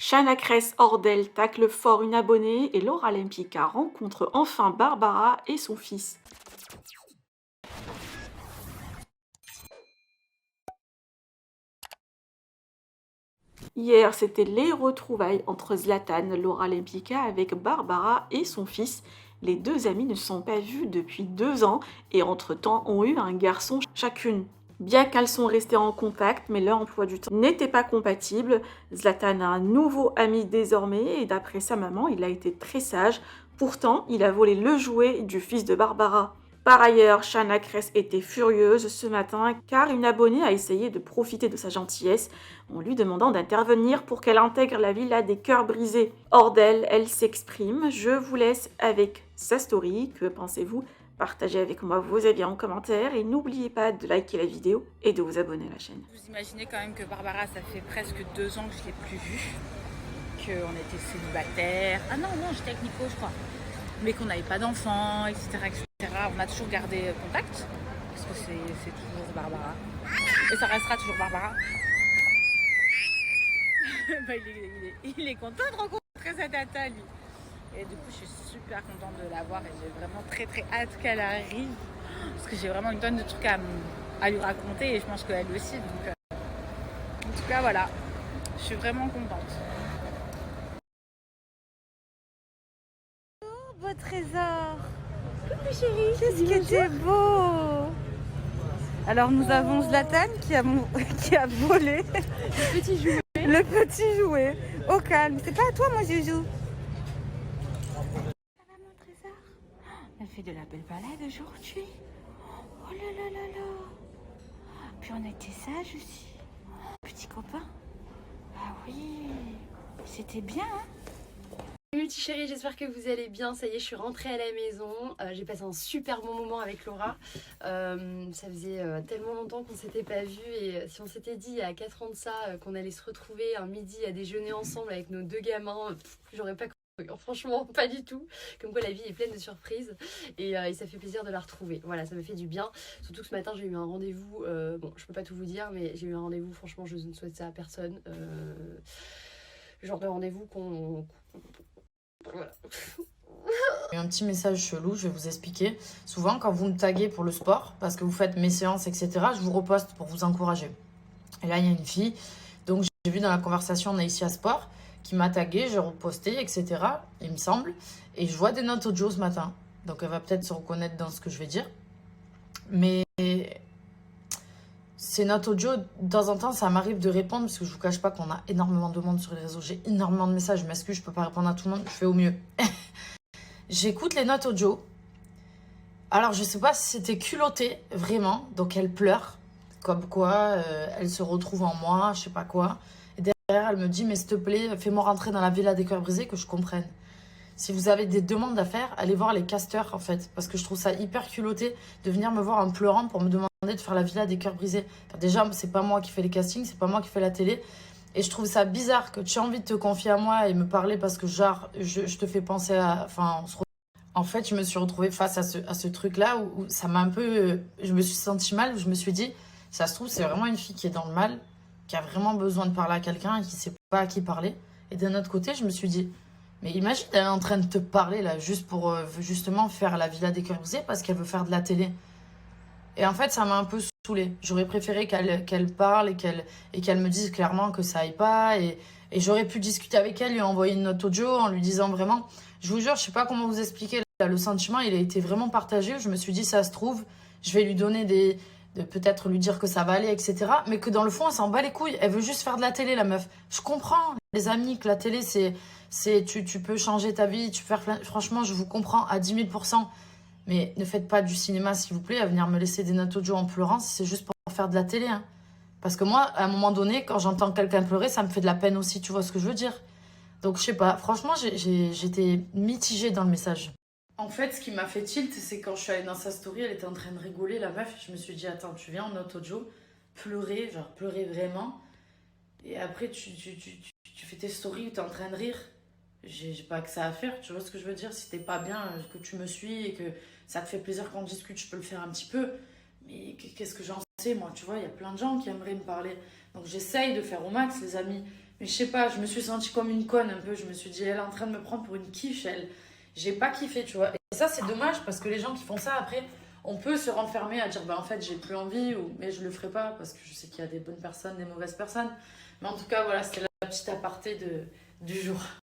Shanna Cress Ordel tacle fort une abonnée et Laura Lempicka rencontre enfin Barbara et son fils. Hier, c'était les retrouvailles entre Zlatan, Laura Lempicka avec Barbara et son fils. Les deux amies ne se sont pas vues depuis 2 ans et entre-temps ont eu un garçon chacune. Bien qu'elles sont restées en contact, mais leur emploi du temps n'était pas compatible. Zlatan a un nouveau ami désormais et d'après sa maman, il a été très sage. Pourtant, il a volé le jouet du fils de Barbara. Par ailleurs, Shanna Cress était furieuse ce matin car une abonnée a essayé de profiter de sa gentillesse en lui demandant d'intervenir pour qu'elle intègre la villa des cœurs brisés. Hors d'elle, elle s'exprime. Je vous laisse avec sa story. Que pensez-vous? Partagez avec moi vos avis en commentaire et n'oubliez pas de liker la vidéo et de vous abonner à la chaîne. Vous imaginez quand même que Barbara, ça fait presque 2 ans que je ne l'ai plus vue, qu'on était célibataires. Ah non, j'étais avec Nico, je crois. Mais qu'on n'avait pas d'enfants, etc., etc. On a toujours gardé contact, parce que c'est toujours Barbara. Et ça restera toujours Barbara. Bah, il est content de rencontrer sa tata, lui. Et du coup, je suis super contente de la voir et j'ai vraiment très très hâte qu'elle arrive. Parce que j'ai vraiment une tonne de trucs à lui raconter et je pense qu'elle aussi. Donc, en tout cas, voilà, je suis vraiment contente. Oh, beau trésor! Coucou chérie! Qu'est-ce que t'es beau! Alors, nous avons Zlatan qui a volé le petit jouet. Au calme. C'est pas à toi, mon joujou. Mon trésor. Elle fait de la belle balade aujourd'hui. Oh là là là là. Puis on était sages aussi. Petit copain. Ah oui. C'était bien, hein? Salut petits chéris, j'espère que vous allez bien. Ça y est, je suis rentrée à la maison. J'ai passé un super bon moment avec Laura. Ça faisait tellement longtemps qu'on s'était pas vus. Et si on s'était dit il y a 4 ans de ça qu'on allait se retrouver un midi à déjeuner ensemble avec nos 2 gamins, j'aurais pas cru. Franchement, pas du tout. Comme quoi la vie est pleine de surprises. Et ça fait plaisir de la retrouver. Voilà, ça me fait du bien. Surtout que ce matin, j'ai eu un rendez-vous. Bon, je peux pas tout vous dire, mais j'ai eu un rendez-vous. Franchement, je ne souhaite ça à personne. Genre de rendez-vous qu'on... Voilà. Un petit message chelou, je vais vous expliquer. Souvent, quand vous me taguez pour le sport, parce que vous faites mes séances, etc., je vous reposte pour vous encourager. Et là, il y a une fille, donc j'ai vu dans la conversation Naïsia Sport, qui m'a tagué, j'ai reposté, etc., il me semble. Et je vois des notes audio ce matin. Donc elle va peut-être se reconnaître dans ce que je vais dire. Mais ces notes audio, de temps en temps, ça m'arrive de répondre, parce que je vous cache pas qu'on a énormément de monde sur les réseaux. J'ai énormément de messages, je m'excuse, je peux pas répondre à tout le monde, je fais au mieux. J'écoute les notes audio. Alors, je sais pas si c'était culotté, vraiment. Donc, elle pleure. Comme quoi, elle se retrouve en moi, je sais pas quoi. Et derrière, elle me dit, mais s'il te plaît, fais-moi rentrer dans la villa des cœurs brisés, que je comprenne. Si vous avez des demandes à faire, allez voir les casteurs, en fait. Parce que je trouve ça hyper culotté de venir me voir en pleurant pour me demander de faire la villa des cœurs brisés. Enfin, déjà, c'est pas moi qui fais les castings, c'est pas moi qui fais la télé. Et je trouve ça bizarre que tu aies envie de te confier à moi et me parler parce que, genre, je te fais penser à... Enfin, en fait, je me suis retrouvée face à ce truc-là où ça m'a un peu... je me suis sentie mal, où je me suis dit, ça se trouve, c'est vraiment une fille qui est dans le mal, qui a vraiment besoin de parler à quelqu'un et qui sait pas à qui parler. Et d'un autre côté, je me suis dit, mais imagine, elle est en train de te parler, là, juste pour justement faire la Villa des Cœurs Brisés parce qu'elle veut faire de la télé. Et en fait, ça m'a un peu saoulée. J'aurais préféré qu'elle parle et qu'elle me dise clairement que ça aille pas. Et j'aurais pu discuter avec elle, lui envoyer une note audio en lui disant vraiment... Je vous jure, je sais pas comment vous expliquer. Là, le sentiment, il a été vraiment partagé. Je me suis dit, ça se trouve, je vais lui donner peut-être lui dire que ça va aller, etc. Mais que dans le fond, elle s'en bat les couilles. Elle veut juste faire de la télé, la meuf. Je comprends, les amis, que la télé, tu peux changer ta vie. Franchement, je vous comprends à 10 000%. Mais ne faites pas du cinéma, s'il vous plaît, à venir me laisser des notes audio en pleurant si c'est juste pour faire de la télé. Hein. Parce que moi, à un moment donné, quand j'entends quelqu'un pleurer, ça me fait de la peine aussi, tu vois ce que je veux dire. Donc, je sais pas, franchement, j'étais mitigée dans le message. En fait, ce qui m'a fait tilt, c'est quand je suis allée dans sa story, elle était en train de rigoler, la meuf. Je me suis dit, attends, tu viens en note audio, pleurer, genre pleurer vraiment. Et après, tu fais tes stories où t'es en train de rire. J'ai pas que ça à faire, tu vois ce que je veux dire? Si t'es pas bien, que tu me suis et que ça te fait plaisir qu'on discute, je peux le faire un petit peu. Mais qu'est-ce que j'en sais, moi? Tu vois, il y a plein de gens qui aimeraient me parler. Donc j'essaye de faire au max, les amis. Mais je sais pas, je me suis sentie comme une conne un peu. Je me suis dit, elle est en train de me prendre pour une quiche, elle. J'ai pas kiffé, tu vois. Et ça, c'est dommage parce que les gens qui font ça, après, on peut se renfermer à dire, bah en fait, j'ai plus envie, mais je le ferai pas parce que je sais qu'il y a des bonnes personnes, des mauvaises personnes. Mais en tout cas, voilà, c'était la petite aparté du jour.